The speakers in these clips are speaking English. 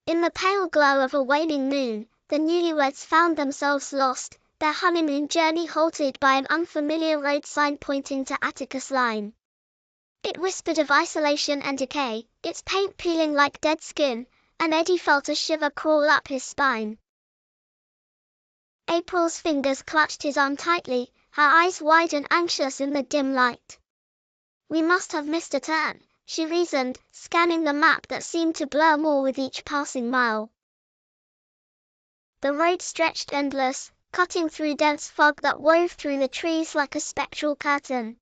In the pale glow of a waning moon, the newlyweds found themselves lost, their honeymoon journey halted by an unfamiliar road sign pointing to Atticus Line. It whispered of isolation and decay, its paint peeling like dead skin, and Eddie felt a shiver crawl up his spine. April's fingers clutched his arm tightly, her eyes wide and anxious in the dim light. "We must have missed a turn," she reasoned, scanning the map that seemed to blur more with each passing mile. The road stretched endless, cutting through dense fog that wove through the trees like a spectral curtain.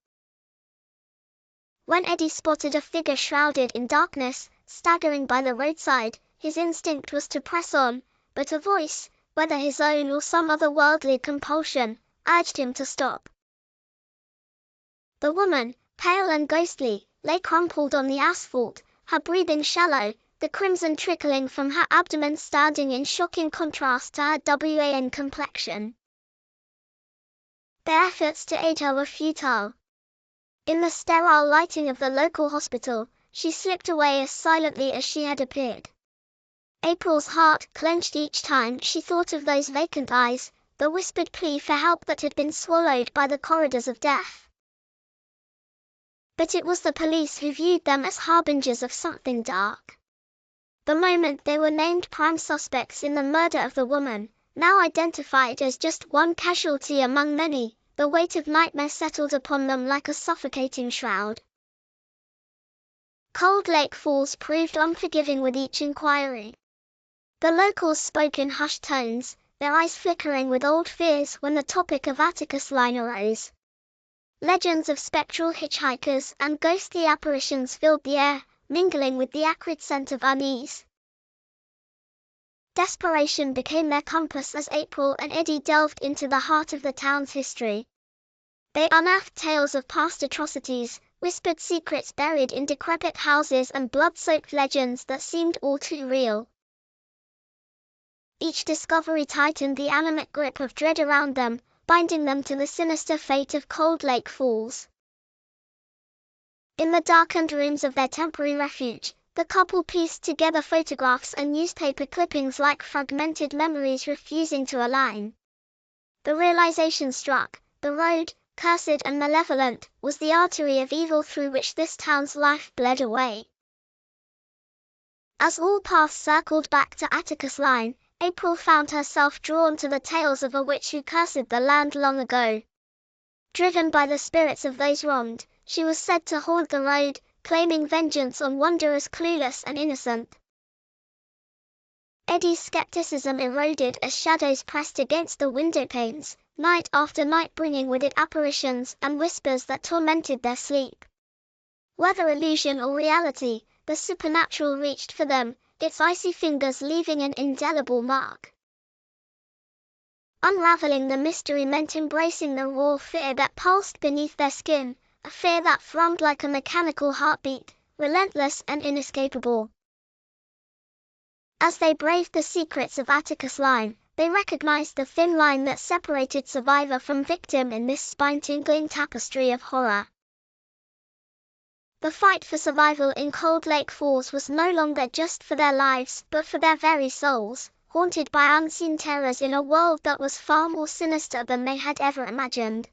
When Eddie spotted a figure shrouded in darkness, staggering by the roadside, his instinct was to press on, but a voice, whether his own or some otherworldly compulsion, urged him to stop. The woman, pale and ghostly, lay crumpled on the asphalt, her breathing shallow, the crimson trickling from her abdomen standing in shocking contrast to her wan complexion. Their efforts to aid her were futile. In the sterile lighting of the local hospital, she slipped away as silently as she had appeared. April's heart clenched each time she thought of those vacant eyes, the whispered plea for help that had been swallowed by the corridors of death. But it was the police who viewed them as harbingers of something dark. The moment they were named prime suspects in the murder of the woman, now identified as just one casualty among many, the weight of nightmare settled upon them like a suffocating shroud. Coldlake Falls proved unforgiving with each inquiry. The locals spoke in hushed tones, their eyes flickering with old fears when the topic of Atticus Line arose. Legends of spectral hitchhikers and ghostly apparitions filled the air, mingling with the acrid scent of unease. Desperation became their compass as April and Eddie delved into the heart of the town's history. They unearthed tales of past atrocities, whispered secrets buried in decrepit houses, and blood-soaked legends that seemed all too real. Each discovery tightened the animate grip of dread around them, binding them to the sinister fate of Coldlake Falls. In the darkened rooms of their temporary refuge, the couple pieced together photographs and newspaper clippings like fragmented memories refusing to align. The realization struck: the road, cursed and malevolent, was the artery of evil through which this town's life bled away. As all paths circled back to Atticus Line, April found herself drawn to the tales of a witch who cursed the land long ago. Driven by the spirits of those wronged, she was said to haunt the road, claiming vengeance on wanderers clueless and innocent. Eddie's skepticism eroded as shadows pressed against the windowpanes, night after night bringing with it apparitions and whispers that tormented their sleep. Whether illusion or reality, the supernatural reached for them, its icy fingers leaving an indelible mark. Unraveling the mystery meant embracing the raw fear that pulsed beneath their skin, a fear that thrummed like a mechanical heartbeat, relentless and inescapable. As they braved the secrets of Atticus Line, they recognized the thin line that separated survivor from victim in this spine-tingling tapestry of horror. The fight for survival in Coldlake Falls was no longer just for their lives, but for their very souls, haunted by unseen terrors in a world that was far more sinister than they had ever imagined.